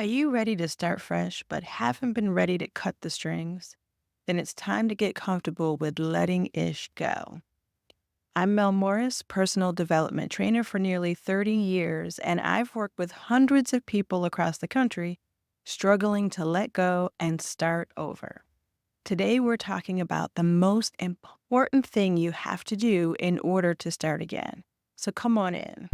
Are you ready to start fresh but haven't been ready to cut the strings? Then it's time to get comfortable with letting ish go. I'm Mel Morris, personal development trainer for nearly 30 years, and I've worked with hundreds of people across the country struggling to let go and start over. Today, we're talking about the most important thing you have to do in order to start again. So come on in.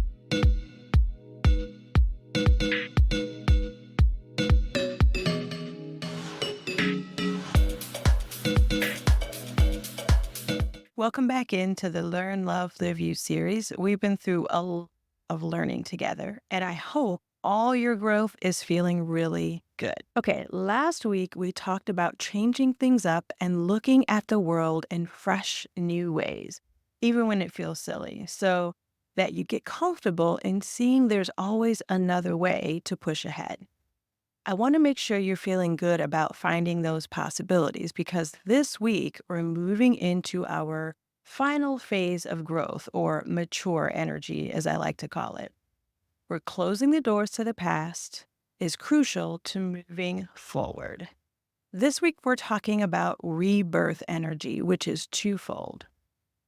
Welcome back into the Learn, Love, Live You series. We've been through a lot of learning together, and I hope all your growth is feeling really good. Okay, last week we talked about changing things up and looking at the world in fresh, new ways, even when it feels silly, so that you get comfortable in seeing there's always another way to push ahead. I want to make sure you're feeling good about finding those possibilities because this week we're moving into our final phase of growth or mature energy, as I like to call it. We're closing the doors to the past is crucial to moving forward. This week we're talking about rebirth energy, which is twofold.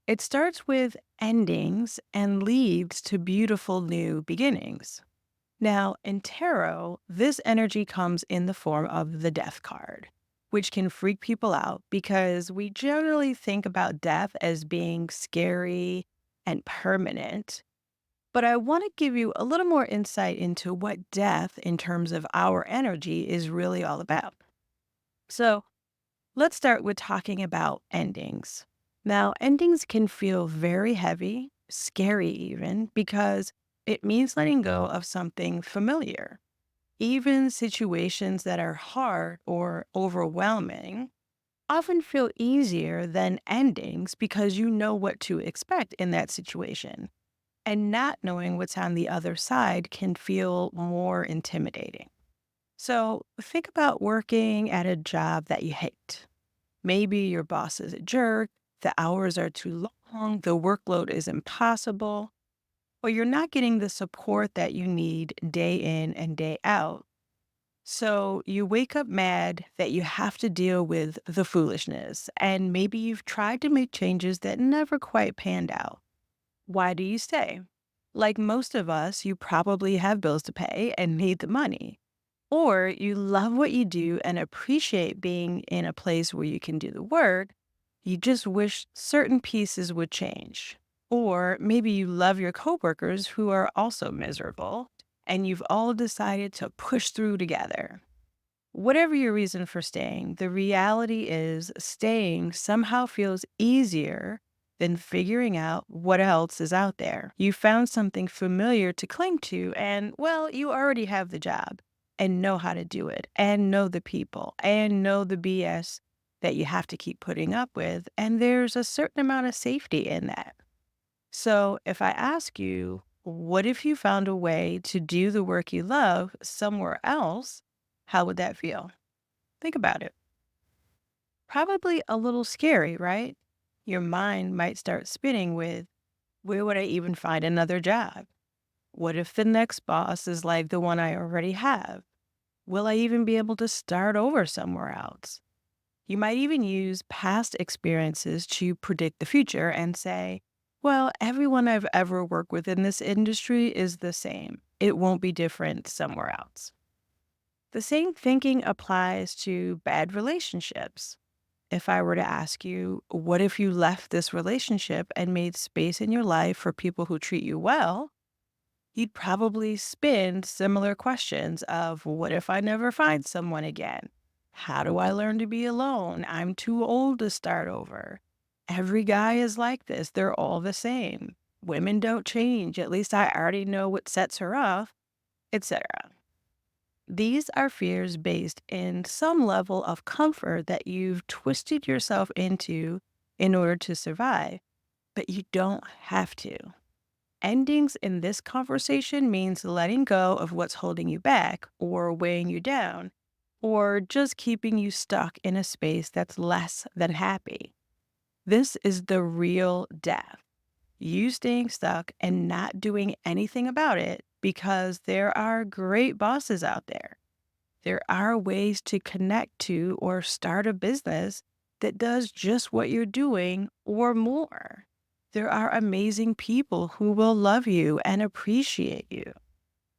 It starts with endings and leads to beautiful new beginnings. Now, in tarot, this energy comes in the form of the death card, which can freak people out because we generally think about death as being scary and permanent. But I want to give you a little more insight into what death, in terms of our energy, is really all about. So, let's start with talking about endings. Now, endings can feel very heavy, scary even, because it means letting go of something familiar. Even situations that are hard or overwhelming often feel easier than endings because you know what to expect in that situation. And not knowing what's on the other side can feel more intimidating. So think about working at a job that you hate. Maybe your boss is a jerk, the hours are too long, the workload is impossible, or you're not getting the support that you need day in and day out. So you wake up mad that you have to deal with the foolishness, and maybe you've tried to make changes that never quite panned out. Why do you stay? Like most of us, you probably have bills to pay and need the money. Or you love what you do and appreciate being in a place where you can do the work. You just wish certain pieces would change. Or maybe you love your coworkers who are also miserable and you've all decided to push through together. Whatever your reason for staying, the reality is staying somehow feels easier than figuring out what else is out there. You found something familiar to cling to, and well, you already have the job and know how to do it, and know the people, and know the BS that you have to keep putting up with. And there's a certain amount of safety in that. So if I ask you, what if you found a way to do the work you love somewhere else? How would that feel? Think about it. Probably a little scary, right? Your mind might start spinning with, where would I even find another job? What if the next boss is like the one I already have? Will I even be able to start over somewhere else? You might even use past experiences to predict the future and say, well, everyone I've ever worked with in this industry is the same. It won't be different somewhere else. The same thinking applies to bad relationships. If I were to ask you, what if you left this relationship and made space in your life for people who treat you well? You'd probably spin similar questions of, what if I never find someone again? How do I learn to be alone? I'm too old to start over. Every guy is like this. They're all the same. Women don't change. At least I already know what sets her off, etc. These are fears based in some level of comfort that you've twisted yourself into in order to survive, but you don't have to. Endings in this conversation means letting go of what's holding you back or weighing you down or just keeping you stuck in a space that's less than happy. This is the real death. You staying stuck and not doing anything about it because there are great bosses out there. There are ways to connect to or start a business that does just what you're doing or more. There are amazing people who will love you and appreciate you.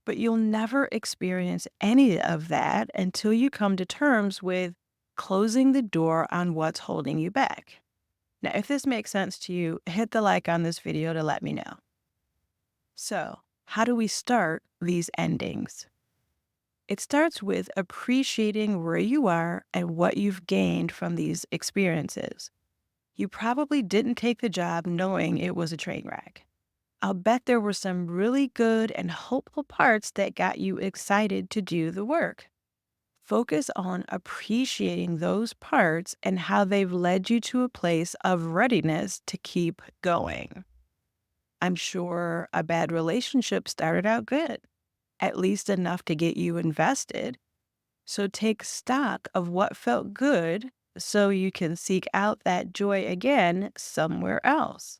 But you'll never experience any of that until you come to terms with closing the door on what's holding you back. Now, if this makes sense to you, hit the like on this video to let me know. So, how do we start these endings? It starts with appreciating where you are and what you've gained from these experiences. You probably didn't take the job knowing it was a train wreck. I'll bet there were some really good and hopeful parts that got you excited to do the work. Focus on appreciating those parts and how they've led you to a place of readiness to keep going. I'm sure a bad relationship started out good, at least enough to get you invested. So take stock of what felt good so you can seek out that joy again somewhere else.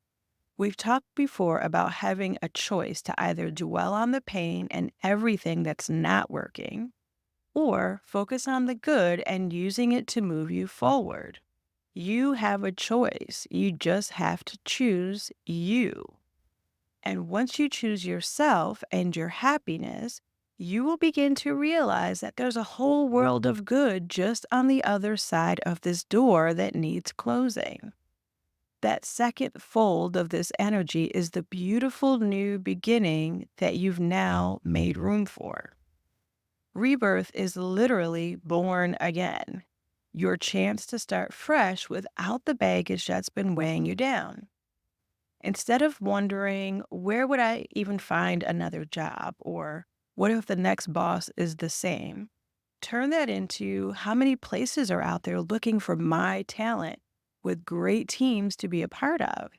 We've talked before about having a choice to either dwell on the pain and everything that's not working, or focus on the good and using it to move you forward. You have a choice. You just have to choose you. And once you choose yourself and your happiness, you will begin to realize that there's a whole world of good just on the other side of this door that needs closing. That second fold of this energy is the beautiful new beginning that you've now made room for. Rebirth is literally born again, your chance to start fresh without the baggage that's been weighing you down. Instead of wondering, where would I even find another job? Or what if the next boss is the same? Turn that into, how many places are out there looking for my talent with great teams to be a part of?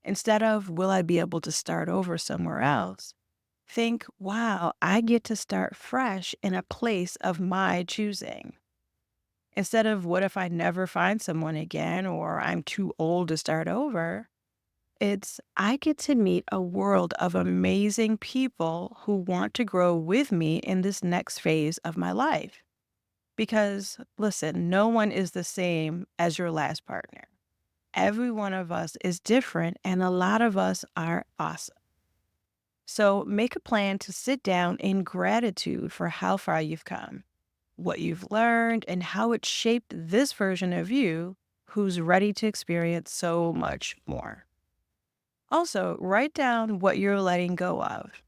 Instead of, will I be able to start over somewhere else? Think, wow, I get to start fresh in a place of my choosing. Instead of, what if I never find someone again or I'm too old to start over? It's, I get to meet a world of amazing people who want to grow with me in this next phase of my life. Because, listen, no one is the same as your last partner. Every one of us is different, and a lot of us are awesome. So make a plan to sit down in gratitude for how far you've come, what you've learned, and how it shaped this version of you who's ready to experience so much more. Also, write down what you're letting go of: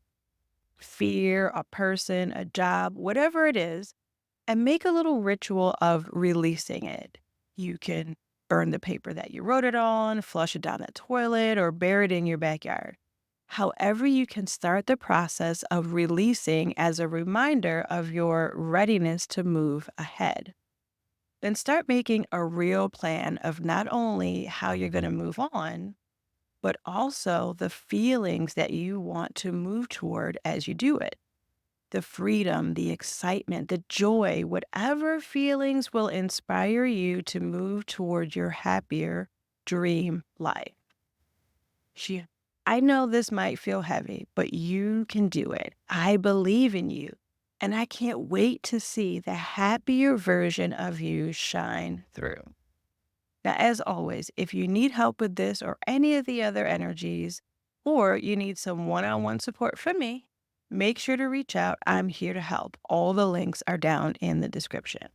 fear, a person, a job, whatever it is, and make a little ritual of releasing it. You can burn the paper that you wrote it on, flush it down the toilet, or bury it in your backyard. However, you can start the process of releasing as a reminder of your readiness to move ahead. Then start making a real plan of not only how you're going to move on, but also the feelings that you want to move toward as you do it. The freedom, the excitement, the joy, whatever feelings will inspire you to move toward your happier dream life. I know this might feel heavy, but you can do it. I believe in you. And I can't wait to see the happier version of you shine through. Now, as always, if you need help with this or any of the other energies, or you need some one-on-one support from me, make sure to reach out. I'm here to help. All the links are down in the description.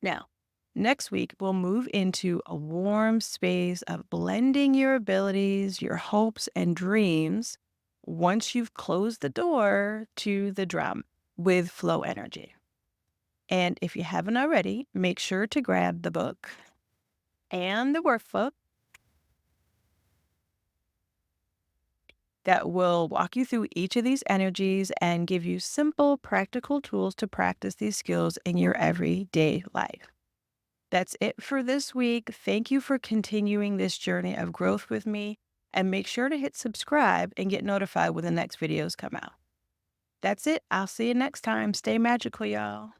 Now, next week, we'll move into a warm space of blending your abilities, your hopes, and dreams once you've closed the door to the drum with flow energy. And if you haven't already, make sure to grab the book and the workbook that will walk you through each of these energies and give you simple, practical tools to practice these skills in your everyday life. That's it for this week. Thank you for continuing this journey of growth with me, and make sure to hit subscribe and get notified when the next videos come out. That's it. I'll see you next time. Stay magical, y'all.